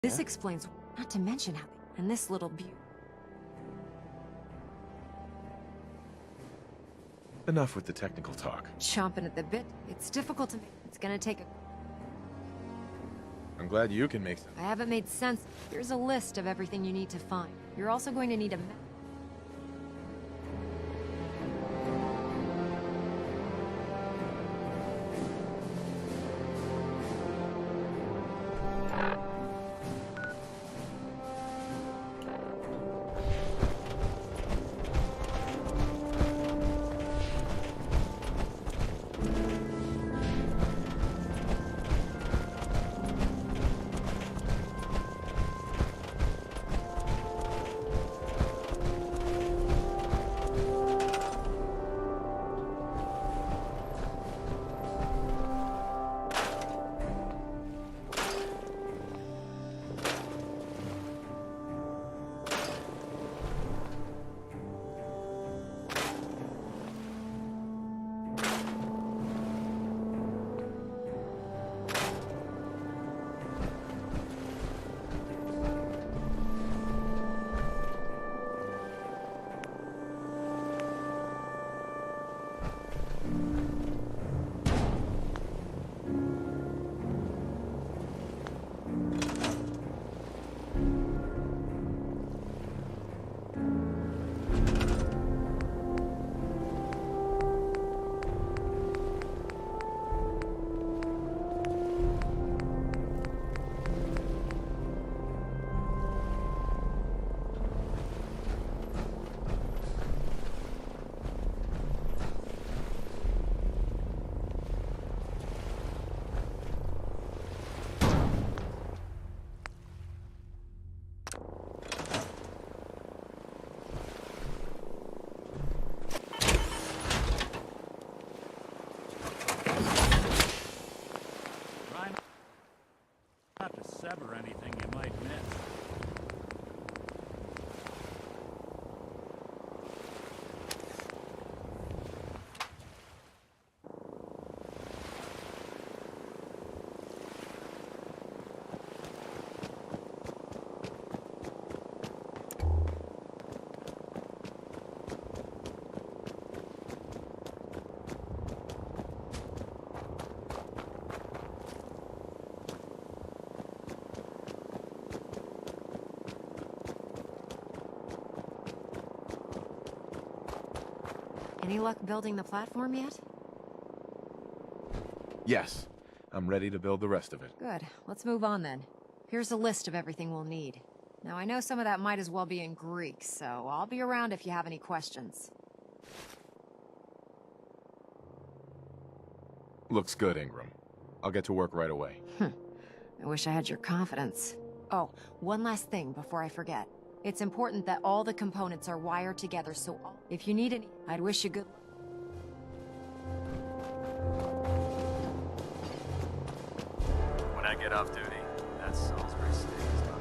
This explains, not to mention how and this little beauty. Enough with the technical talk. Chomping at the bit. It's difficult to make. It's gonna take a... I'm glad you can make sense. I haven't made sense. Here's a list of everything you need to find. You're also going to need a map. Not to sever anything you might miss. Any luck building the platform yet? Yes, I'm ready to build the rest of it. Good. Let's move on then. Here's a list of everything we'll need. Now, I know some of that might as well be in Greek, so I'll be around if you have any questions. Looks good, Ingram. I'll get to work right away. I wish I had your confidence. Oh, one last thing before I forget. It's important that all the components are wired together, so if you need any, I'd wish you good luck. When I get off duty, that Salisbury steak is done.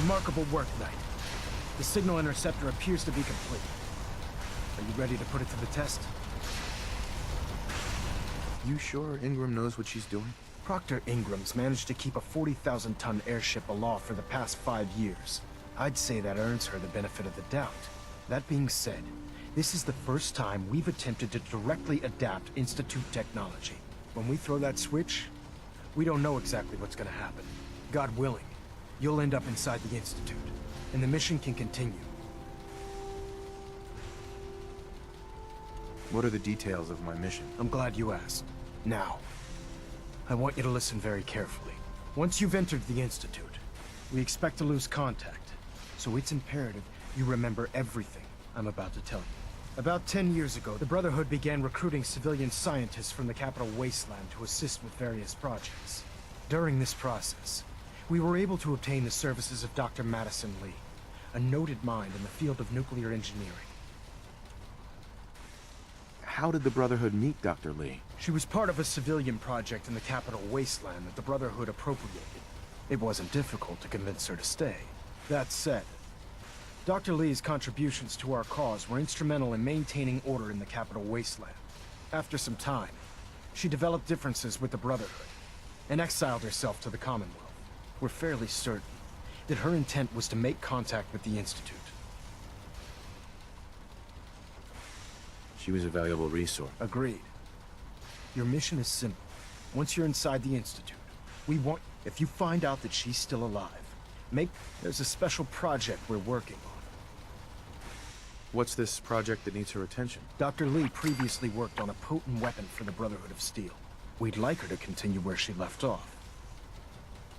Remarkable work, Knight. The signal interceptor appears to be complete. Are you ready to put it to the test? You sure Ingram knows what she's doing? Proctor Ingram's managed to keep a 40,000-ton airship aloft for the past 5 years. I'd say that earns her the benefit of the doubt. That being said, this is the first time we've attempted to directly adapt Institute technology. When we throw that switch, we don't know exactly what's gonna happen. God willing, you'll end up inside the Institute, and the mission can continue. What are the details of my mission? I'm glad you asked. Now, I want you to listen very carefully. Once you've entered the Institute, we expect to lose contact, so it's imperative you remember everything I'm about to tell you. About 10 years ago, the Brotherhood began recruiting civilian scientists from the capital wasteland to assist with various projects. During this process, we were able to obtain the services of Dr. Madison Lee, a noted mind in the field of nuclear engineering. How did the Brotherhood meet Dr. Lee? She was part of a civilian project in the capital wasteland that the Brotherhood appropriated. It wasn't difficult to convince her to stay. That said, Dr. Lee's contributions to our cause were instrumental in maintaining order in the capital wasteland. After some time, she developed differences with the Brotherhood and exiled herself to the Commonwealth. We're fairly certain that her intent was to make contact with the Institute. She was a valuable resource. Agreed. Your mission is simple. Once you're inside the Institute, we want... If you find out that she's still alive, there's a special project we're working on. What's this project that needs her attention? Dr. Lee previously worked on a potent weapon for the Brotherhood of Steel. We'd like her to continue where she left off.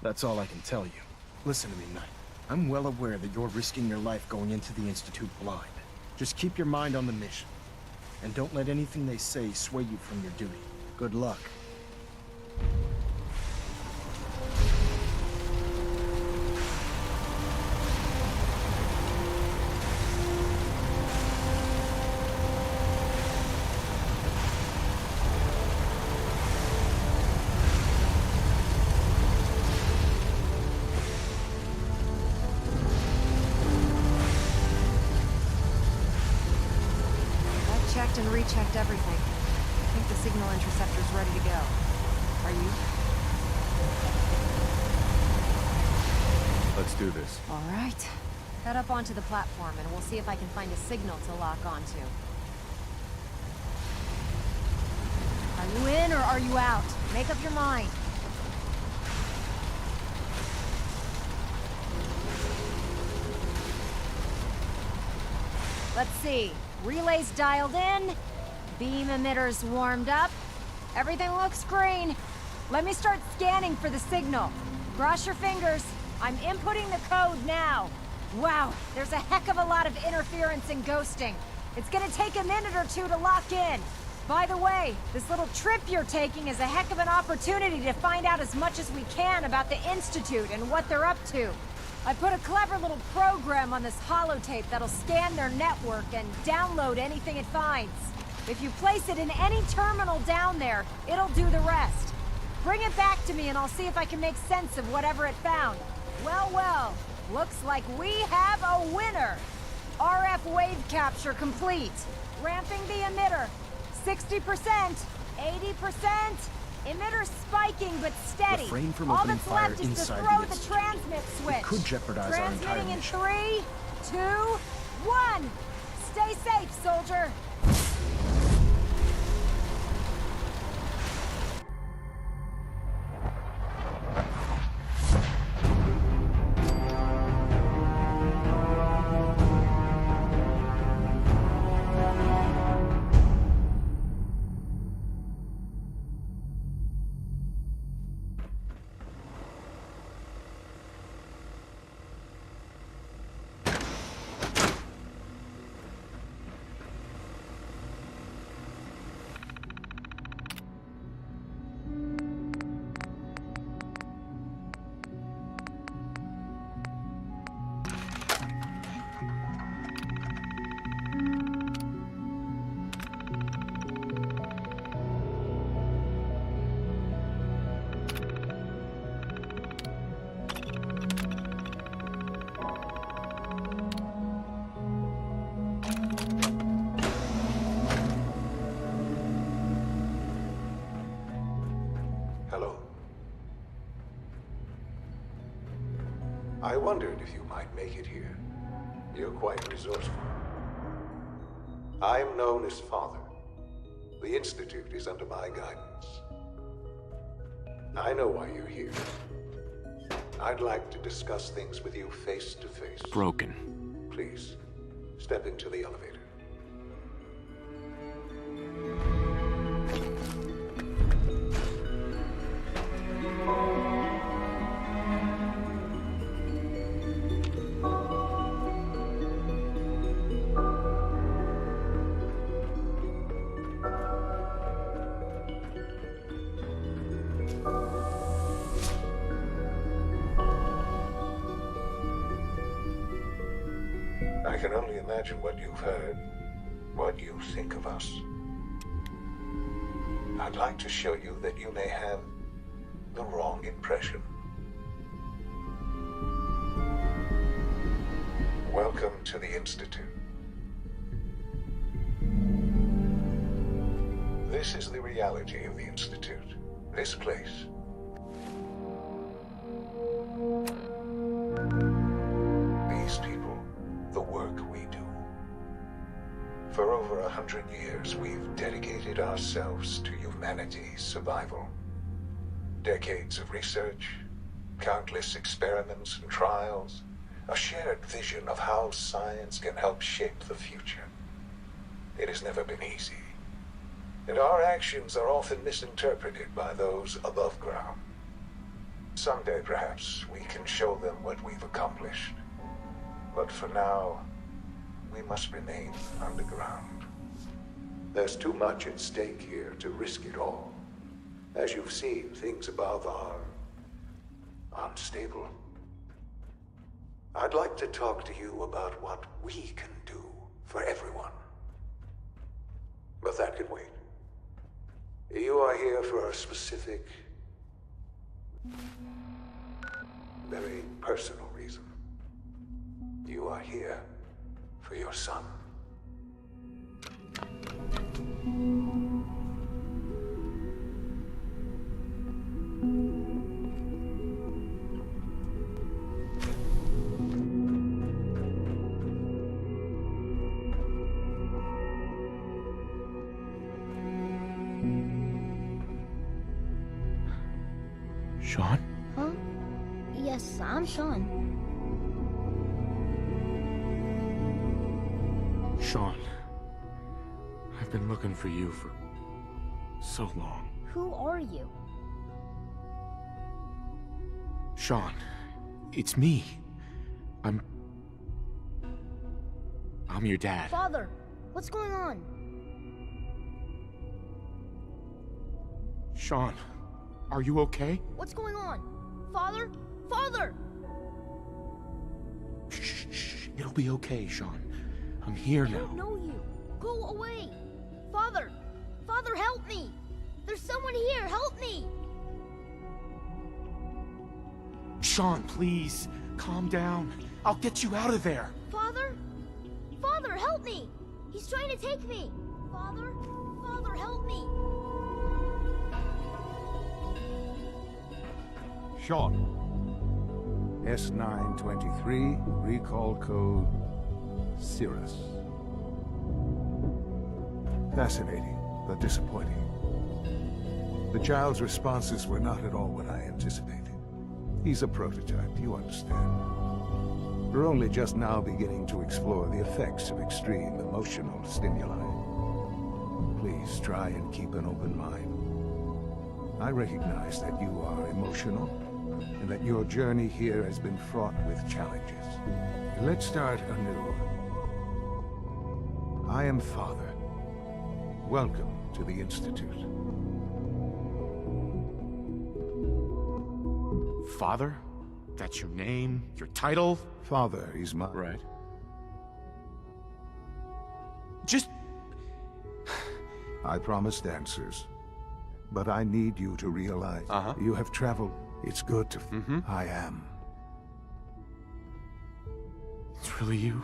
That's all I can tell you. Listen to me, Knight. I'm well aware that you're risking your life going into the Institute blind. Just keep your mind on the mission. And don't let anything they say sway you from your duty. Good luck. Checked and rechecked everything. I think the signal interceptor's ready to go. Are you? Let's do this. All right. Head up onto the platform and we'll see if I can find a signal to lock onto. Are you in or are you out? Make up your mind. Let's see. Relays dialed in. Beam emitters warmed up. Everything looks green. Let me start scanning for the signal. Cross your fingers. I'm inputting the code now. Wow, there's a heck of a lot of interference and ghosting. It's gonna take a minute or two to lock in. By the way, this little trip you're taking is a heck of an opportunity to find out as much as we can about the Institute and what they're up to. I put a clever little program on this holotape that'll scan their network and download anything it finds. If you place it in any terminal down there, it'll do the rest. Bring it back to me and I'll see if I can make sense of whatever it found. Well, well, looks like we have a winner. RF wave capture complete. Ramping the emitter. 60%, 80%. Emitter spiking but steady. Refrain from All opening that's fire left is to inside throw the the Institute. transmit switch. It could jeopardize our entire Transmitting in mission. 3, 2, 1. Stay safe, soldier. I wondered if you might make it here. You're quite resourceful. I am known as Father. The Institute is under my guidance. I know why you're here. I'd like to discuss things with you face to face. Broken. Please, step into the elevator. I can only imagine what you've heard, what you think of us. I'd like to show you that you may have the wrong impression. Welcome to the Institute. This is the reality of the Institute. This place. These people. The work we do. For over 100 years, we've dedicated ourselves to humanity's survival. Decades of research, countless experiments and trials, a shared vision of how science can help shape the future. It has never been easy, and our actions are often misinterpreted by those above ground. Someday, perhaps, we can show them what we've accomplished. But for now, we must remain underground. There's too much at stake here to risk it all. As you've seen, things above are unstable. I'd like to talk to you about what we can do for everyone. But that can wait. You are here for a specific, very personal reason. You are here for your son. Sean? Huh? Yes, I'm Sean. Sean. I've been looking for you for so long. Who are you? Sean, it's me. I'm your dad. Father, what's going on? Sean, are you okay? What's going on? Father? Father! Shh. It'll be okay, Sean. I'm here I now. don't know you. Go away. Father! Father, help me! There's someone here, help me! Sean, please, calm down. I'll get you out of there. Father? Father, help me! He's trying to take me! Father? Father, help me! Sean. S923, recall code Cirrus. Fascinating, but disappointing. The child's responses were not at all what I anticipated. He's a prototype, you understand. We're only just now beginning to explore the effects of extreme emotional stimuli. Please try and keep an open mind. I recognize that you are emotional, and that your journey here has been fraught with challenges. Let's start anew. I am Father. Welcome to the Institute. Father? That's your name? Your title? Father is my... Right. Just... I promised answers. But I need you to realize... You have traveled. It's good to... I am. It's really you.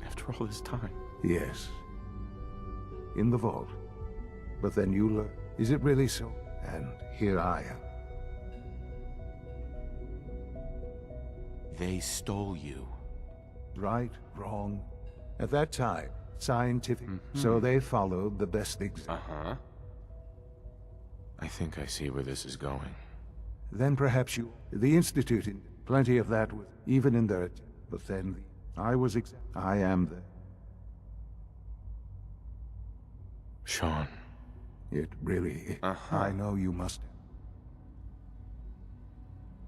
After all this time. Yes. In the vault. But then you learn. Is it really so? And here I am. they stole you. Right, wrong. At that time, scientific. So they followed the best example. Uh-huh. I think I see where this is going. Then perhaps you... The Institute, plenty of that, even in their... But then, I am the... Sean. It really... Uh-huh. I know you must...